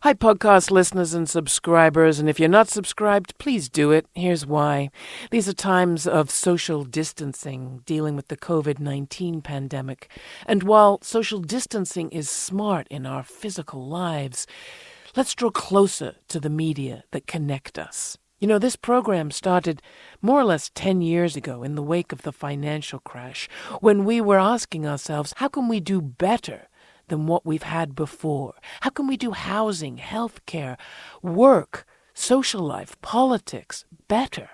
Hi, podcast listeners and subscribers, and if you're not subscribed, please do it. Here's why. These are times of social distancing, dealing with the COVID-19 pandemic. And while social distancing is smart in our physical lives, let's draw closer to the media that connect us. You know, this program started more or less 10 years ago in the wake of the financial crash, when we were asking ourselves, how can we do better than what we've had before? How can we do housing, healthcare, work, social life, politics better?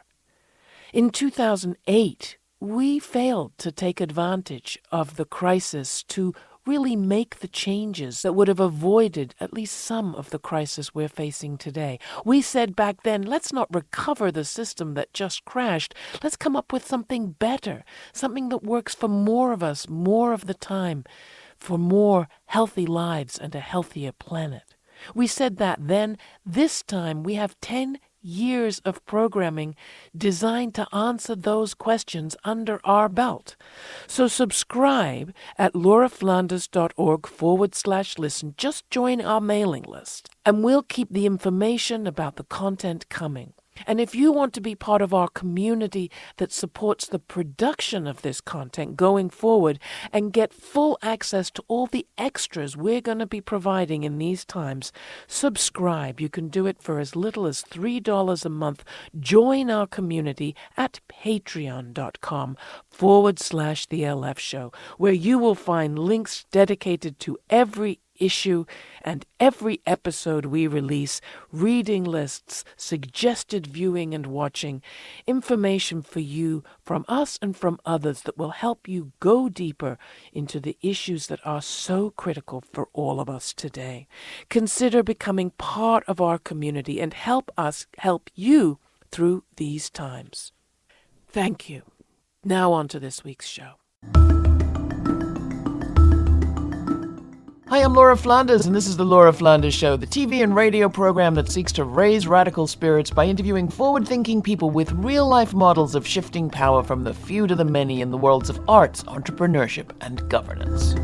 In 2008, we failed to take advantage of the crisis to really make the changes that would have avoided at least some of the crisis we're facing today. We said back then, let's not recover the system that just crashed. Let's come up with something better, something that works for more of us, more of the time, for more healthy lives and a healthier planet. We said that then. This time we have 10 years of programming designed to answer those questions under our belt. So subscribe at lauraflanders.org/listen. Just join our mailing list, and we'll keep the information about the content coming. And if you want to be part of our community that supports the production of this content going forward and get full access to all the extras we're going to be providing in these times, subscribe. You can do it for as little as $3 a month. Join our community at patreon.com/The LF Show, where you will find links dedicated to every issue and every episode we release, reading lists, suggested viewing and watching, information for you from us and from others that will help you go deeper into the issues that are so critical for all of us today. Consider becoming part of our community and help us help you through these times. Thank you. Now on to this week's show. Hi, I'm Laura Flanders, and this is The Laura Flanders Show, the TV and radio program that seeks to raise radical spirits by interviewing forward-thinking people with real-life models of shifting power from the few to the many in the worlds of arts, entrepreneurship, and governance.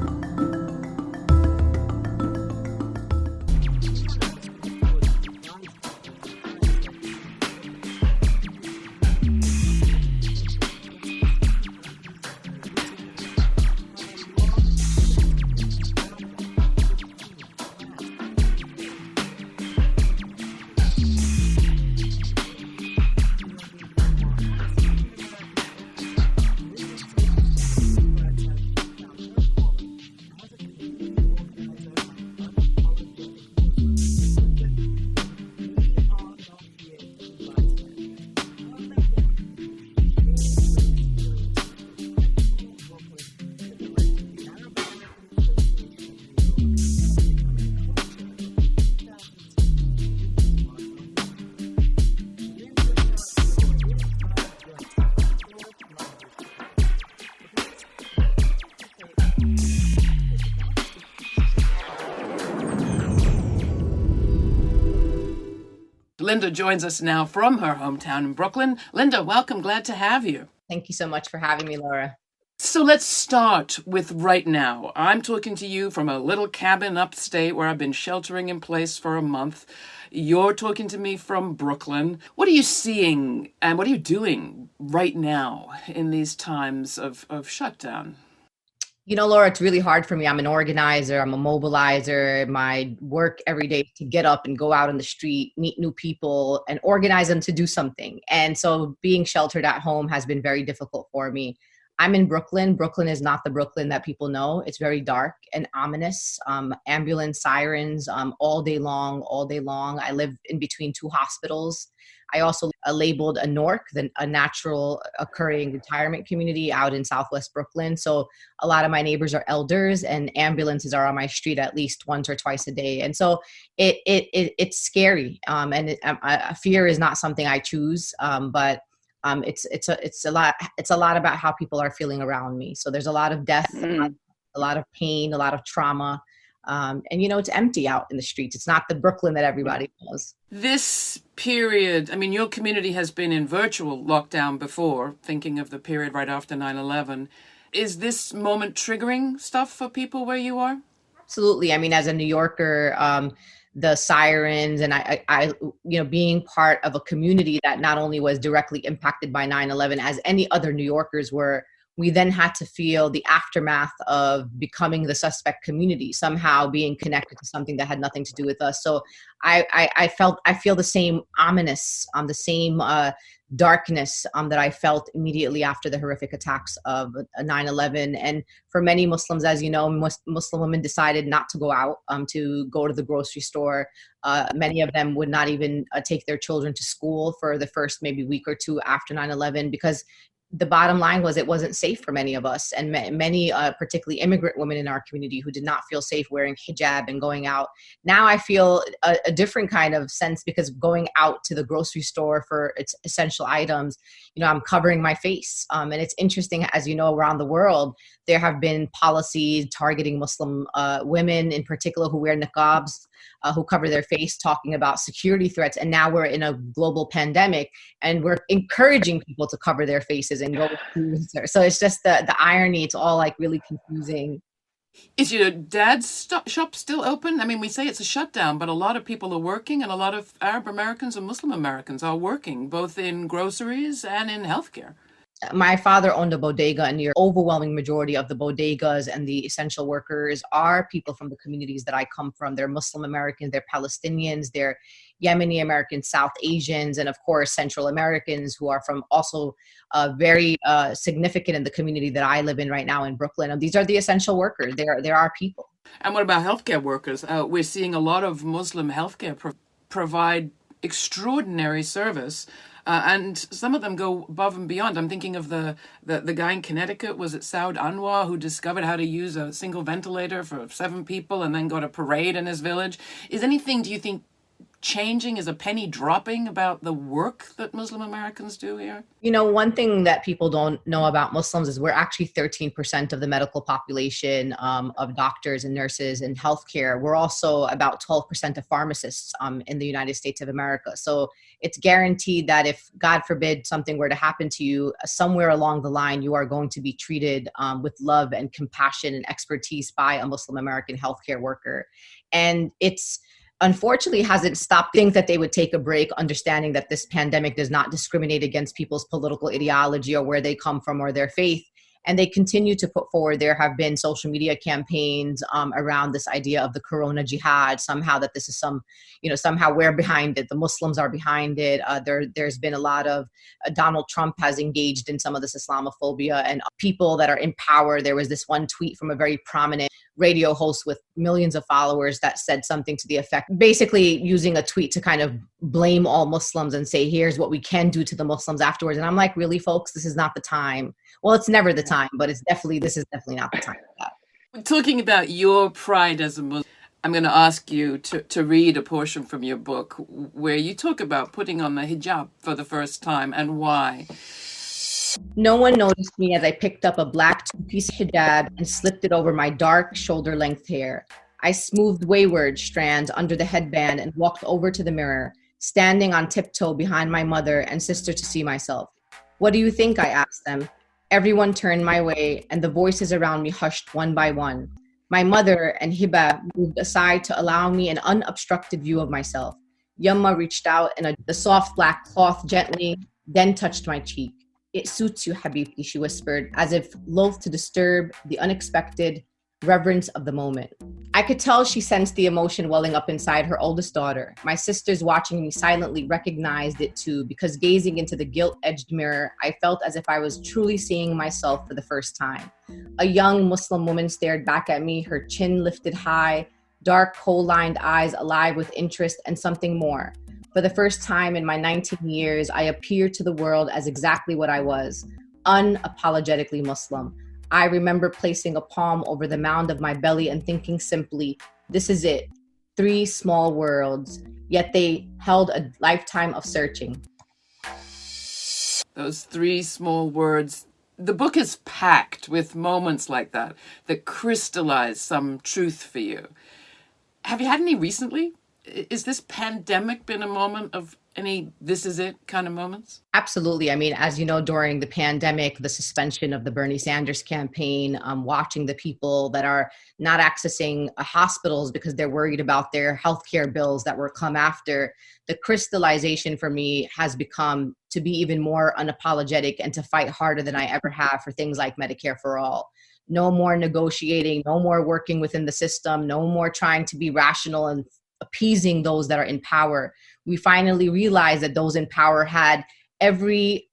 Linda joins us now from her hometown in Brooklyn. Linda, welcome. Glad to have you. Thank you so much for having me, Laura. So let's start with right now. I'm talking to you from a little cabin upstate where I've been sheltering in place for a month. You're talking to me from Brooklyn. What are you seeing and what are you doing right now in these times of shutdown? You know, Laura, it's really hard for me. I'm an organizer. I'm a mobilizer. My work every day is to get up and go out on the street, meet new people, and organize them to do something. And so being sheltered at home has been very difficult for me. I'm in Brooklyn. Brooklyn is not the Brooklyn that people know. It's very dark and ominous. Ambulance sirens all day long. I live in between two hospitals. I also labeled a NORC, a natural occurring retirement community out in Southwest Brooklyn. So a lot of my neighbors are elders, and ambulances are on my street at least once or twice a day. And so it's scary. Fear is not something I choose, but it's a lot about how people are feeling around me. So there's a lot of death, a lot of pain, a lot of trauma. And, it's empty out in the streets. It's not the Brooklyn that everybody knows. This period, I mean, your community has been in virtual lockdown before, thinking of the period right after 9/11. Is this moment triggering stuff for people where you are? Absolutely. I mean, as a New Yorker, the sirens, and I being part of a community that not only was directly impacted by 9/11 as any other New Yorkers were, we then had to feel the aftermath of becoming the suspect community, somehow being connected to something that had nothing to do with us. So I feel the same ominous, the same darkness that I felt immediately after the horrific attacks of 9/11. And for many Muslims, as you know, Muslim women decided not to go out, to go to the grocery store. Many of them would not even take their children to school for the first maybe week or two after 9/11, because the bottom line was it wasn't safe for many of us, and many, particularly immigrant women in our community, who did not feel safe wearing hijab and going out. Now I feel a different kind of sense, because going out to the grocery store for its essential items, I'm covering my face. And it's interesting, as you know, around the world, there have been policies targeting Muslim women in particular who wear niqabs, who cover their face, talking about security threats. And now we're in a global pandemic, and we're encouraging people to cover their faces and go through. So it's just the irony. It's all like really confusing. Is your dad's shop still open? I mean, we say it's a shutdown, but a lot of people are working, and a lot of Arab Americans and Muslim Americans are working, both in groceries and in healthcare. My father owned a bodega in New York. Overwhelming majority of the bodegas and the essential workers are people from the communities that I come from. They're Muslim Americans, they're Palestinians, they're Yemeni Americans, South Asians, and of course, Central Americans, who are from also very significant in the community that I live in right now in Brooklyn. And these are the essential workers. They're our people. And what about healthcare workers? We're seeing a lot of Muslim healthcare provide extraordinary service. And some of them go above and beyond. I'm thinking of the guy in Connecticut, was it Saud Anwar, who discovered how to use a single ventilator for 7 people and then got a parade in his village. Is anything, do you think, changing? Is a penny dropping about the work that Muslim Americans do here? One thing that people don't know about Muslims is we're actually 13% of the medical population, of doctors and nurses in healthcare. We're also about 12% of pharmacists in the United States of America. So it's guaranteed that if, God forbid, something were to happen to you, somewhere along the line, you are going to be treated with love and compassion and expertise by a Muslim American healthcare worker. And it's unfortunately hasn't stopped. Think that they would take a break, understanding that this pandemic does not discriminate against people's political ideology or where they come from or their faith. And they continue to put forward, there have been social media campaigns around this idea of the Corona jihad, somehow that this is somehow we're behind it. The Muslims are behind it. There's been a lot of, Donald Trump has engaged in some of this Islamophobia, and people that are in power. There was this one tweet from a very prominent radio host with millions of followers that said something to the effect, basically using a tweet to kind of blame all Muslims and say, here's what we can do to the Muslims afterwards. And I'm like, really, folks, this is not the time. Well, it's never the time, but this is definitely not the time for that. We're talking about your pride as a Muslim. I'm going to ask you to read a portion from your book where you talk about putting on the hijab for the first time and why. No one noticed me as I picked up a black 2-piece hijab and slipped it over my dark shoulder-length hair. I smoothed wayward strands under the headband and walked over to the mirror, standing on tiptoe behind my mother and sister to see myself. What do you think? I asked them. Everyone turned my way, and the voices around me hushed one by one. My mother and Hiba moved aside to allow me an unobstructed view of myself. Yumma reached out, and the soft black cloth gently, then touched my cheek. It suits you, Habibti, she whispered, as if loath to disturb the unexpected reverence of the moment. I could tell she sensed the emotion welling up inside her oldest daughter. My sisters watching me silently recognized it too, because gazing into the gilt-edged mirror, I felt as if I was truly seeing myself for the first time. A young Muslim woman stared back at me, her chin lifted high, dark, kohl-lined eyes alive with interest and something more. For the first time in my 19 years, I appeared to the world as exactly what I was, unapologetically Muslim. I remember placing a palm over the mound of my belly and thinking simply, this is it. 3 small worlds, yet they held a lifetime of searching. Those 3 small words. The book is packed with moments like that crystallize some truth for you. Have you had any recently? Is this pandemic been a moment of Any this is it kind of moments? Absolutely. I mean, as you know, during the pandemic, the suspension of the Bernie Sanders campaign, watching the people that are not accessing hospitals because they're worried about their healthcare bills that will come after, the crystallization for me has become to be even more unapologetic and to fight harder than I ever have for things like Medicare for all. No more negotiating, no more working within the system, no more trying to be rational and appeasing those that are in power. We finally realized that those in power had every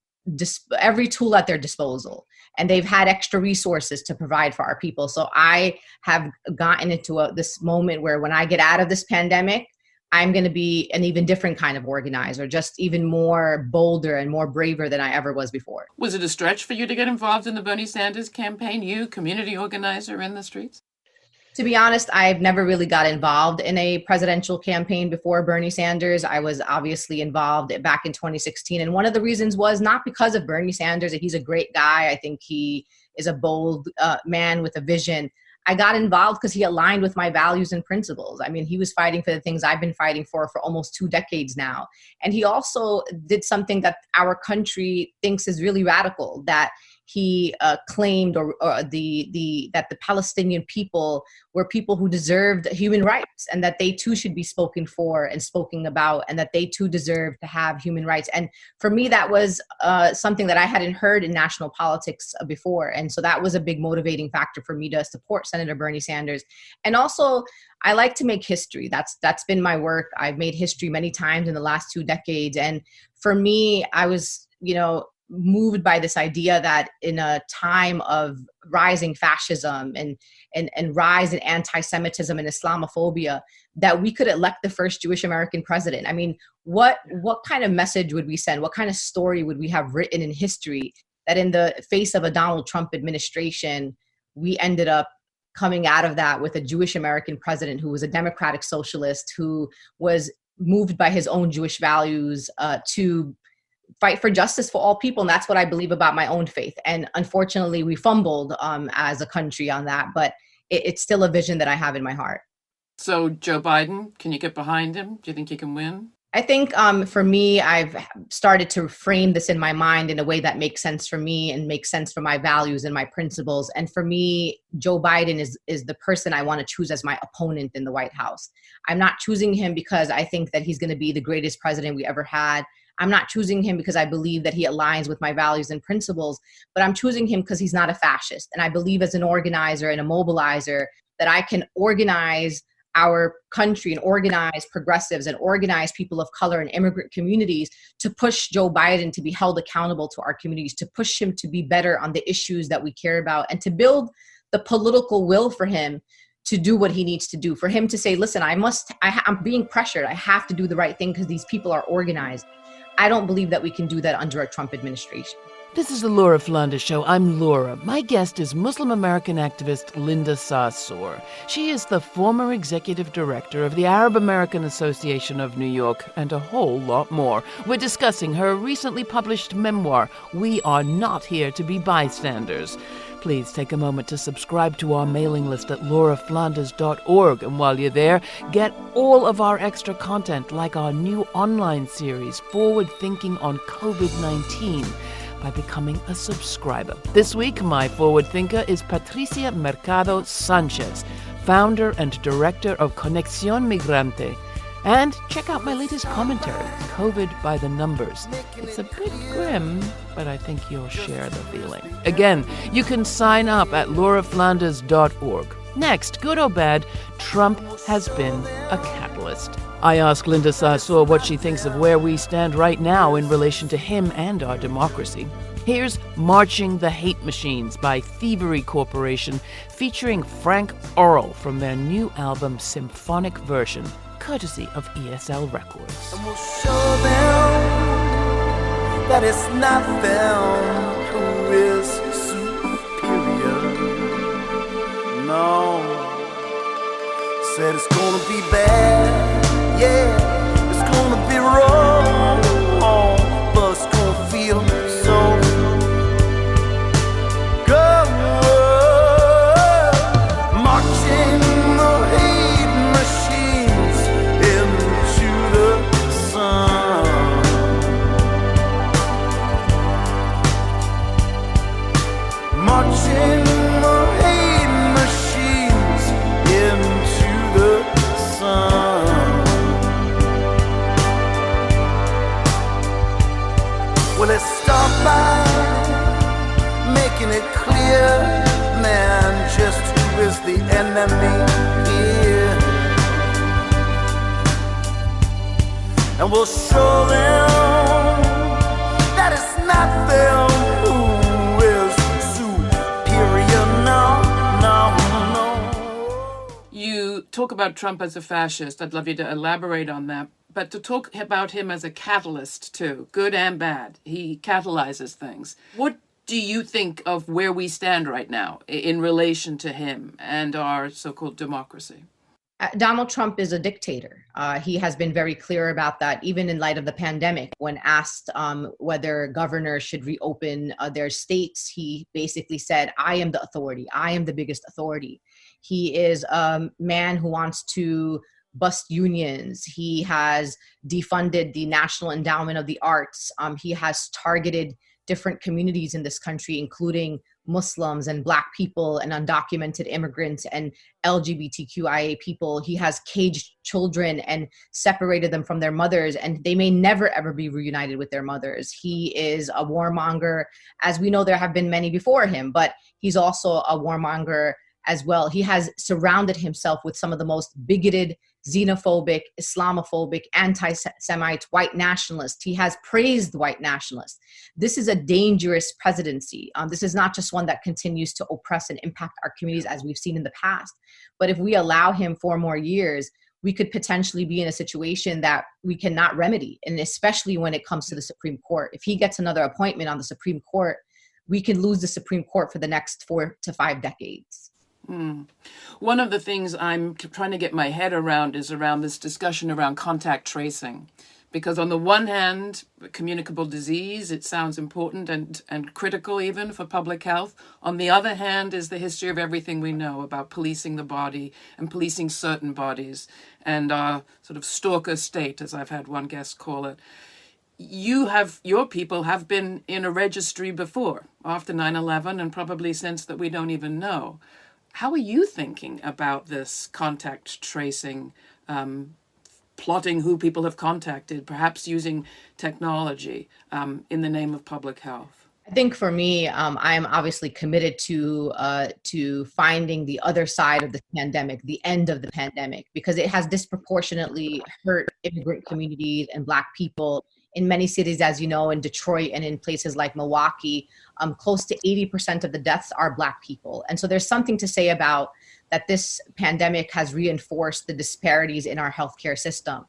tool at their disposal, and they've had extra resources to provide for our people. So I have gotten into this moment where when I get out of this pandemic, I'm going to be an even different kind of organizer, just even more bolder and more braver than I ever was before. Was it a stretch for you to get involved in the Bernie Sanders campaign, you, community organizer in the streets? To be honest, I've never really got involved in a presidential campaign before Bernie Sanders. I was obviously involved back in 2016. And one of the reasons was not because of Bernie Sanders. He's a great guy. I think he is a bold man with a vision. I got involved because he aligned with my values and principles. I mean, he was fighting for the things I've been fighting for almost 2 decades now. And he also did something that our country thinks is really radical, that he claimed that the Palestinian people were people who deserved human rights, and that they too should be spoken for and spoken about, and that they too deserve to have human rights. And for me, that was something that I hadn't heard in national politics before. And so that was a big motivating factor for me to support Senator Bernie Sanders. And also, I like to make history. That's been my work. I've made history many times in the last 2 decades. And for me, I was, moved by this idea that in a time of rising fascism and rise in anti-Semitism and Islamophobia, that we could elect the first Jewish American president. I mean, what kind of message would we send? What kind of story would we have written in history that in the face of a Donald Trump administration, we ended up coming out of that with a Jewish American president who was a democratic socialist, who was moved by his own Jewish values to fight for justice for all people. And that's what I believe about my own faith. And unfortunately, we fumbled as a country on that, but it's still a vision that I have in my heart. So Joe Biden, can you get behind him? Do you think he can win? I think for me, I've started to frame this in my mind in a way that makes sense for me and makes sense for my values and my principles. And for me, Joe Biden is the person I want to choose as my opponent in the White House. I'm not choosing him because I think that he's going to be the greatest president we ever had. I'm not choosing him because I believe that he aligns with my values and principles, but I'm choosing him because he's not a fascist. And I believe as an organizer and a mobilizer that I can organize our country and organize progressives and organize people of color and immigrant communities to push Joe Biden to be held accountable to our communities, to push him to be better on the issues that we care about, and to build the political will for him to do what he needs to do, for him to say, listen, I'm being pressured. I have to do the right thing because these people are organized. I don't believe that we can do that under a Trump administration. This is the Laura Flanders Show. I'm Laura. My guest is Muslim American activist Linda Sarsour. She is the former executive director of the Arab American Association of New York and a whole lot more. We're discussing her recently published memoir, We Are Not Here to Be Bystanders. Please take a moment to subscribe to our mailing list at lauraflanders.org. And while you're there, get all of our extra content, like our new online series, Forward Thinking on COVID-19, by becoming a subscriber. This week, my forward thinker is Patricia Mercado Sanchez, founder and director of Conexión Migrante. And check out my latest commentary, COVID by the Numbers. It's a bit grim, but I think you'll share the feeling. Again, you can sign up at lauraflanders.org. Next, good or bad, Trump has been a catalyst. I ask Linda Sarsour what she thinks of where we stand right now in relation to him and our democracy. Here's Marching the Hate Machines by Thievery Corporation, featuring Frank Orrall from their new album Symphonik Version, courtesy of ESL Records. And we'll show them that it's not them who is superior. No, said it's gonna be bad, yeah, it's gonna be wrong, but it's gonna feel so good. Marching the hate machines into the sun. Well, let's start by making it clear, man, just who is the enemy here. And we'll show them that it's not them who is superior. No, no, no. You talk about Trump as a fascist. I'd love you to elaborate on that. But to talk about him as a catalyst too, good and bad. He catalyzes things. What do you think of where we stand right now in relation to him and our so-called democracy? Donald Trump is a dictator. He has been very clear about that, even in light of the pandemic. When asked whether governors should reopen their states, he basically said, I am the authority. I am the biggest authority. He is a man who wants to bust unions. He has defunded the National Endowment of the Arts. He has targeted different communities in this country, including Muslims and Black people and undocumented immigrants and LGBTQIA people. He has caged children and separated them from their mothers, and they may never, ever be reunited with their mothers. He is a warmonger. As we know, there have been many before him, but he's also a warmonger as well. He has surrounded himself with some of the most bigoted, xenophobic, Islamophobic, anti-Semite, white nationalists. He has praised white nationalists. This is a dangerous presidency. This is not just one that continues to oppress and impact our communities as we've seen in the past. But if we allow him 4 more years, we could potentially be in a situation that we cannot remedy. And especially when it comes to the Supreme Court. If he gets another appointment on the Supreme Court, we can lose the Supreme Court for the next 4 to 5 decades. One of the things I'm trying to get my head around is around this discussion around contact tracing. Because on the one hand, communicable disease, it sounds important and critical even for public health. On the other hand is the history of everything we know about policing the body and policing certain bodies and our sort of stalker state, as I've had one guest call it. Your people have been in a registry before, after 9/11, and probably since that we don't even know. How are you thinking about this contact tracing, plotting who people have contacted, perhaps using technology in the name of public health? I think for me, I'm obviously committed to finding the other side of the pandemic, the end of the pandemic, because it has disproportionately hurt immigrant communities and Black people in many cities, as you know, in Detroit and in places like Milwaukee. Close to 80% of the deaths are Black people. And so there's something to say about that this pandemic has reinforced the disparities in our healthcare system.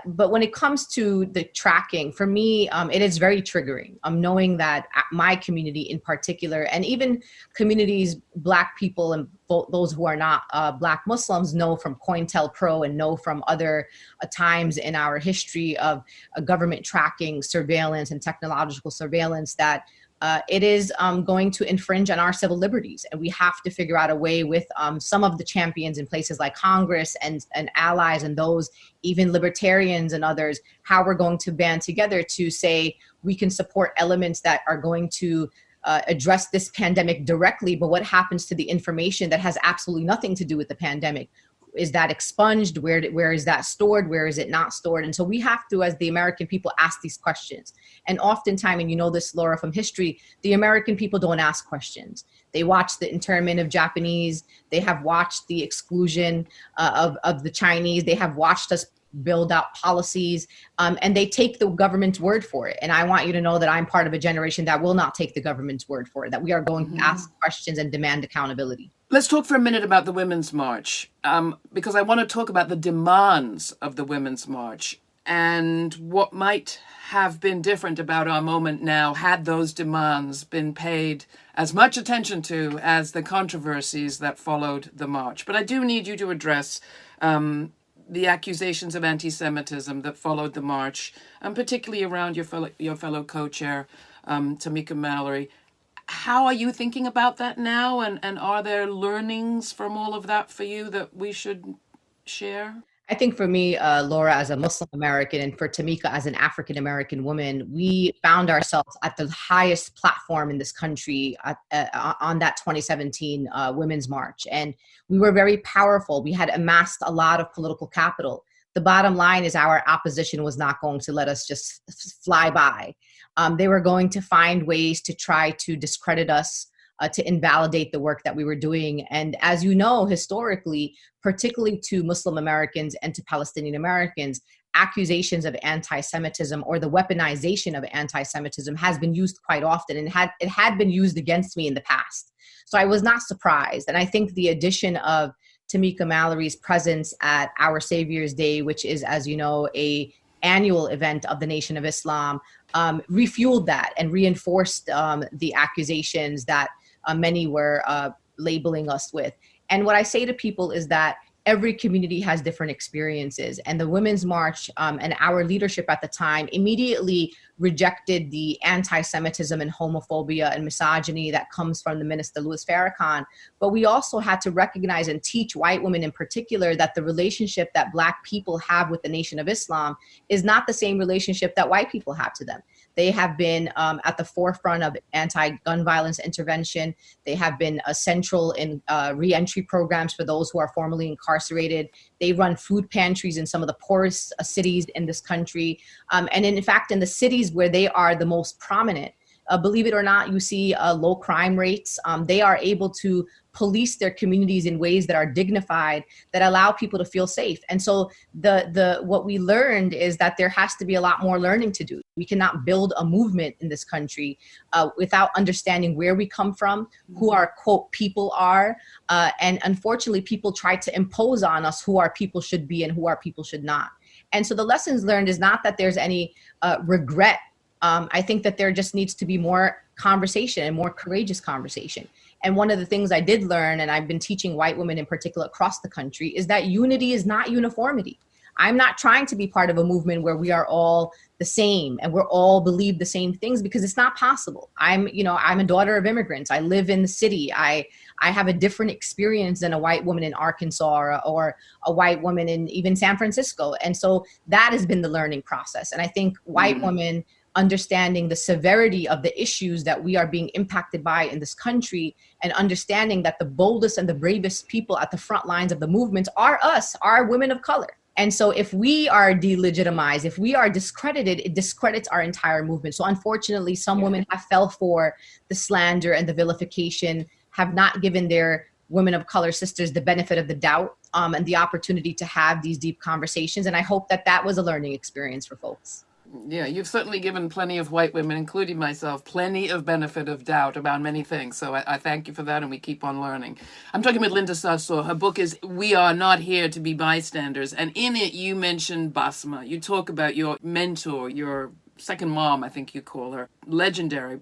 But when it comes to the tracking, for me, it is very triggering. Knowing that my community in particular, and even communities, Black people and those who are not Black Muslims, know from COINTELPRO and know from other times in our history of government tracking, surveillance, and technological surveillance that it is going to infringe on our civil liberties. And we have to figure out a way with some of the champions in places like Congress and allies and those, even libertarians and others, how we're going to band together to say we can support elements that are going to address this pandemic directly, but what happens to the information that has absolutely nothing to do with the pandemic? Is that expunged? Where is that stored? Where is it not stored? And so we have to, as the American people, ask these questions. And oftentimes, and you know this, Laura, from history, the American people don't ask questions. They watch the internment of Japanese. They have watched the exclusion of the Chinese. They have watched us build out policies, and they take the government's word for it. And I want you to know that I'm part of a generation that will not take the government's word for it, that we are going to ask questions and demand accountability. Let's talk for a minute about the Women's March, because I want to talk about the demands of the Women's March and what might have been different about our moment now had those demands been paid as much attention to as the controversies that followed the march. But I do need you to address the accusations of anti-Semitism that followed the march, and particularly around your fellow co-chair, Tamika Mallory. How are you thinking about that now? And are there learnings from all of that for you that we should share? I think for me, Laura, as a Muslim American, and for Tamika as an African American woman, we found ourselves at the highest platform in this country on that 2017 Women's March. And we were very powerful. We had amassed a lot of political capital. the bottom line is our opposition was not going to let us just fly by. They were going to find ways to try to discredit us, to invalidate the work that we were doing. And as you know, historically, particularly to Muslim Americans and to Palestinian Americans, accusations of anti-Semitism or the weaponization of anti-Semitism has been used quite often, and it had been used against me in the past. So I was not surprised. And I think the addition of Tamika Mallory's presence at Our Savior's Day, which is, as you know, a annual event of the Nation of Islam, refueled that and reinforced the accusations that many were labeling us with. And what I say to people is that every community has different experiences. And the Women's March and our leadership at the time immediately rejected the anti-Semitism and homophobia and misogyny that comes from the minister, Louis Farrakhan. But we also had to recognize and teach white women in particular that the relationship that Black people have with the Nation of Islam is not the same relationship that white people have to them. They have been at the forefront of anti-gun violence intervention. They have been central in re-entry programs for those who are formerly incarcerated. They run food pantries in some of the poorest cities in this country. And in fact, in the cities where they are the most prominent, believe it or not, you see low crime rates. They are able to police their communities in ways that are dignified, that allow people to feel safe. And so what we learned is that there has to be a lot more learning to do. We cannot build a movement in this country without understanding where we come from, who our quote people are. And unfortunately, people try to impose on us who our people should be and who our people should not. And so the lessons learned is not that there's any regret. I think that there just needs to be more conversation and more courageous conversation. And one of the things I did learn, and I've been teaching white women in particular across the country, is that unity is not uniformity. I'm not trying to be part of a movement where we are all the same and we're all believe the same things, because it's not possible. I'm a daughter of immigrants. I live in the city. I have a different experience than a white woman in Arkansas or a white woman in even San Francisco. And so that has been the learning process. And I think white women understanding the severity of the issues that we are being impacted by in this country, and understanding that the boldest and the bravest people at the front lines of the movements are us, are women of color. And so if we are delegitimized, if we are discredited, it discredits our entire movement. So unfortunately, some women have fell for the slander and the vilification, have not given their women of color sisters the benefit of the doubt and the opportunity to have these deep conversations. And I hope that that was a learning experience for folks. Yeah, you've certainly given plenty of white women, including myself, plenty of benefit of doubt about many things. So I thank you for that, and we keep on learning. I'm talking with Linda Sarsour. Her book is We Are Not Here to Be Bystanders. And in it, you mentioned Basma. You talk about your mentor, your second mom, I think you call her, legendary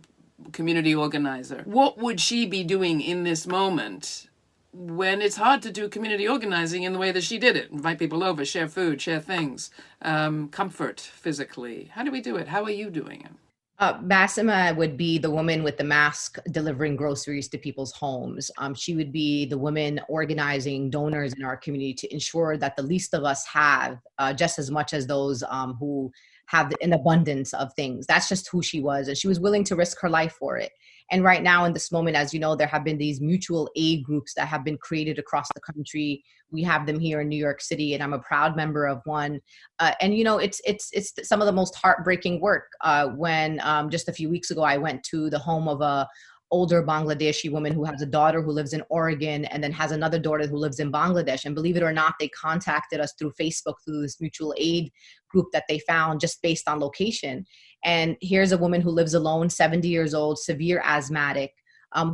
community organizer. What would she be doing in this moment when it's hard to do community organizing in the way that she did it? Invite people over, share food, share things, comfort physically. How do we do it? How are you doing it? Basma would be the woman with the mask delivering groceries to people's homes. She would be the woman organizing donors in our community to ensure that the least of us have just as much as those who have an abundance of things. That's just who she was. And she was willing to risk her life for it. And right now in this moment, as you know, there have been these mutual aid groups that have been created across the country. We have them here in New York City, and I'm a proud member of one. And it's some of the most heartbreaking work. When just a few weeks ago, I went to the home of a older Bangladeshi woman who has a daughter who lives in Oregon and then has another daughter who lives in Bangladesh. And believe it or not, they contacted us through Facebook, through this mutual aid group that they found just based on location. And here's a woman who lives alone, 70 years old, severe asthmatic,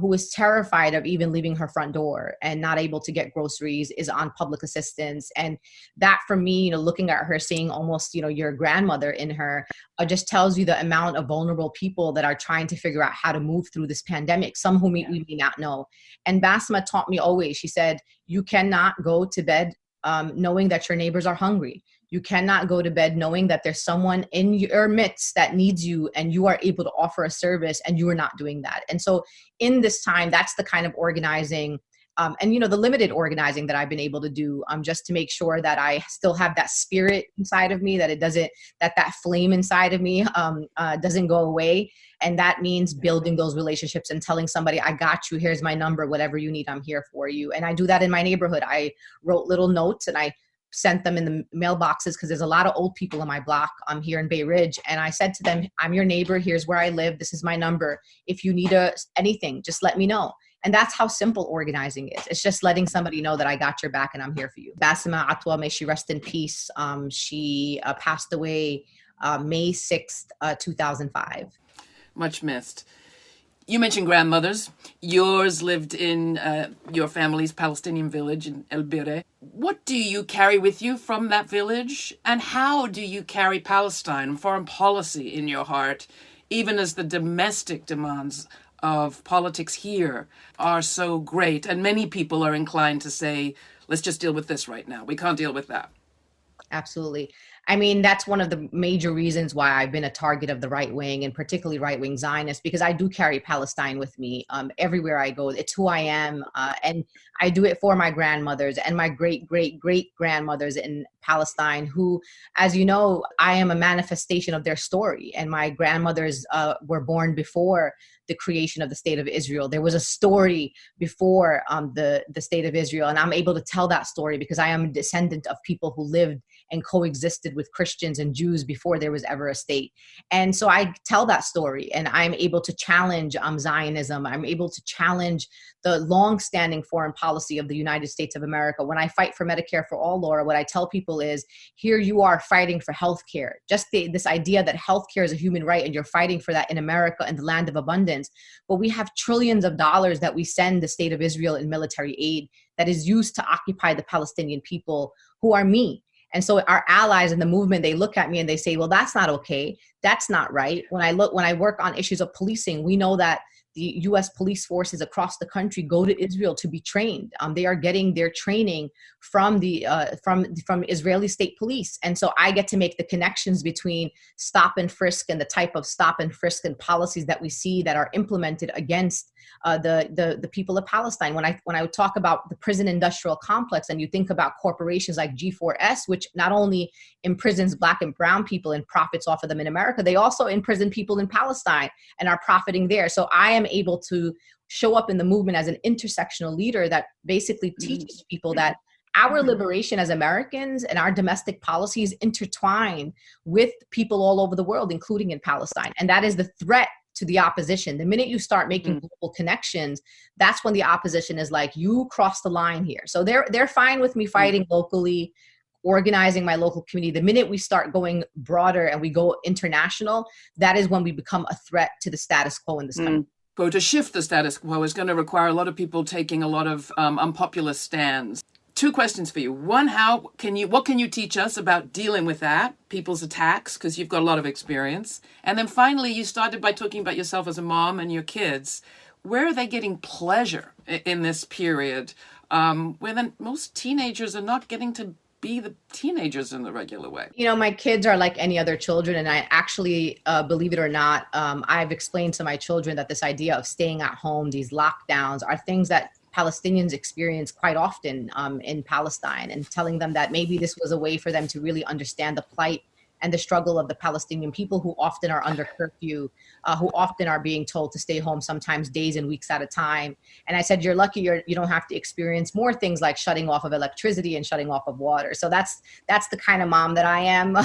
who is terrified of even leaving her front door and not able to get groceries, is on public assistance. And that for me, looking at her, seeing almost, your grandmother in her, just tells you the amount of vulnerable people that are trying to figure out how to move through this pandemic, some whom we may not know. And Basma taught me always, she said, you cannot go to bed knowing that your neighbors are hungry. You cannot go to bed knowing that there's someone in your midst that needs you and you are able to offer a service and you are not doing that. And so in this time, that's the kind of organizing and, the limited organizing that I've been able to do just to make sure that I still have that spirit inside of me, that that flame inside of me doesn't go away. And that means building those relationships and telling somebody, I got you, here's my number, whatever you need, I'm here for you. And I do that in my neighborhood. I wrote little notes and I sent them in the mailboxes because there's a lot of old people in my block here in Bay Ridge. And I said to them, I'm your neighbor. Here's where I live. This is my number. If you need anything, just let me know. And that's how simple organizing is. It's just letting somebody know that I got your back and I'm here for you. Basima Atwa, may she rest in peace. She passed away May 6th, 2005. Much missed. You mentioned grandmothers. Yours lived in your family's Palestinian village in El Bire. What do you carry with you from that village? And how do you carry Palestine and foreign policy in your heart, even as the domestic demands of politics here are so great? And many people are inclined to say, let's just deal with this right now. We can't deal with that. Absolutely. I mean, that's one of the major reasons why I've been a target of the right wing, and particularly right wing Zionists, because I do carry Palestine with me everywhere I go. It's who I am. And I do it for my grandmothers and my great, great, great grandmothers in Palestine, who, as you know, I am a manifestation of their story. And my grandmothers were born before the creation of the state of Israel. There was a story before the state of Israel. And I'm able to tell that story because I am a descendant of people who lived and coexisted with Christians and Jews before there was ever a state. And so I tell that story, and I'm able to challenge Zionism. I'm able to challenge the long-standing foreign policy of the United States of America. When I fight for Medicare for all, Laura, what I tell people is, here you are fighting for healthcare. Just this idea that healthcare is a human right, and you're fighting for that in America and the land of abundance. But we have trillions of dollars that we send the state of Israel in military aid that is used to occupy the Palestinian people, who are me. And so our allies in the movement, they look at me and they say, well, that's not okay. That's not right. When I work on issues of policing, we know that the U.S. police forces across the country go to Israel to be trained. They are getting their training from the from Israeli state police. And so I get to make the connections between stop and frisk and the type of stop and frisk and policies that we see that are implemented against the people of Palestine. When I would talk about the prison industrial complex, and you think about corporations like G4S, which not only imprisons Black and brown people and profits off of them in America, they also imprison people in Palestine and are profiting there. So I am able to show up in the movement as an intersectional leader that basically teaches people that our liberation as Americans and our domestic policies intertwine with people all over the world, including in Palestine. And that is the threat to the opposition. The minute you start making global connections, that's when the opposition is like, you crossed the line here. So they're fine with me fighting locally, organizing my local community. The minute we start going broader and we go international, that is when we become a threat to the status quo in this country. But to shift the status quo is going to require a lot of people taking a lot of unpopular stands. Two questions for you. One, what can you teach us about dealing with that, people's attacks, because you've got a lot of experience? And then finally, you started by talking about yourself as a mom and your kids. Where are they getting pleasure in this period when most teenagers are not getting to be the teenagers in the regular way? You know, my kids are like any other children. And I actually, believe it or not, I've explained to my children that this idea of staying at home, these lockdowns, are things that Palestinians experience quite often in Palestine, and telling them that maybe this was a way for them to really understand the plight and the struggle of the Palestinian people, who often are under curfew, who often are being told to stay home, sometimes days and weeks at a time. And I said, you're lucky you don't have to experience more things like shutting off of electricity and shutting off of water. So that's the kind of mom that I am.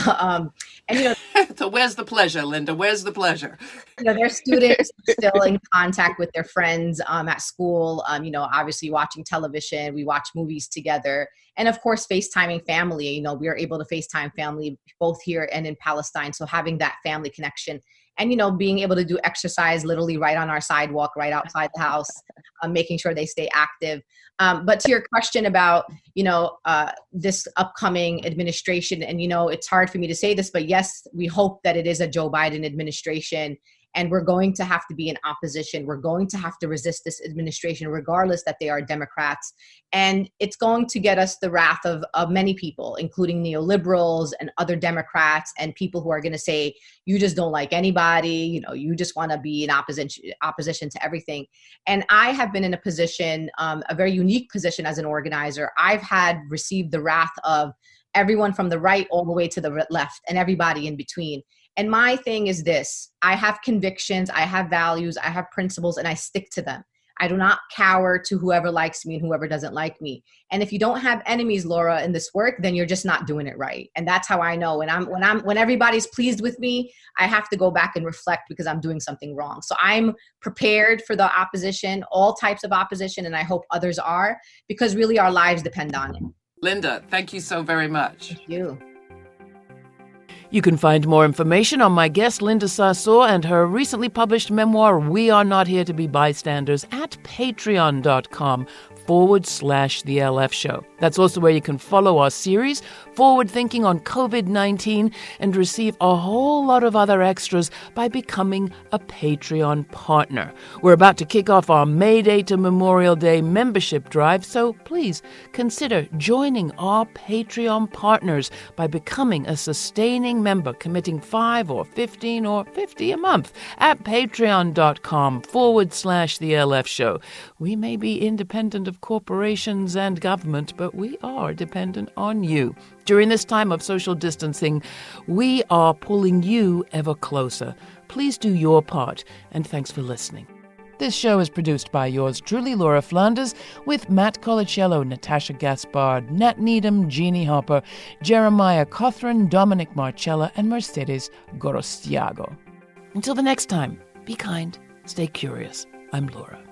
And, you know, so where's the pleasure, Linda? Where's the pleasure? You know, their students are still in contact with their friends at school, you know, obviously watching television, we watch movies together. And of course, FaceTiming family, you know, we are able to FaceTime family both here and in Palestine. So having that family connection, and, you know, being able to do exercise literally right on our sidewalk, right outside the house, making sure they stay active. But to your question about, you know, this upcoming administration, and, you know, it's hard for me to say this, but yes, we hope that it is a Joe Biden administration. And we're going to have to be in opposition. We're going to have to resist this administration, regardless that they are Democrats. And it's going to get us the wrath of many people, including neoliberals and other Democrats, and people who are going to say, you just don't like anybody, you know, you just want to be in opposition to everything. And I have been in a position, a very unique position as an organizer. I've received the wrath of everyone from the right all the way to the left, and everybody in between. And my thing is this: I have convictions, I have values, I have principles, and I stick to them. I do not cower to whoever likes me and whoever doesn't like me. And if you don't have enemies, Laura, in this work, then you're just not doing it right. And that's how I know. When everybody's pleased with me, I have to go back and reflect because I'm doing something wrong. So I'm prepared for the opposition, all types of opposition, and I hope others are, because really our lives depend on it. Linda, thank you so very much. Thank you. You can find more information on my guest, Linda Sarsour, and her recently published memoir, We Are Not Here to Be Bystanders, at patreon.com/The LF Show. That's also where you can follow our series, Forward Thinking on COVID-19, and receive a whole lot of other extras by becoming a Patreon partner. We're about to kick off our May Day to Memorial Day membership drive, so please consider joining our Patreon partners by becoming a sustaining member, committing $5 or $15 or $50 a month at patreon.com/The LF Show. We may be independent of corporations and government, but we are dependent on you. During this time of social distancing, we are pulling you ever closer. Please do your part, and thanks for listening. This show is produced by yours truly, Laura Flanders, with Matt Colicello, Natasha Gaspard, Nat Needham, Jeannie Hopper, Jeremiah Cothran, Dominic Marcella, and Mercedes Gorostiago. Until the next time, be kind, stay curious. I'm Laura.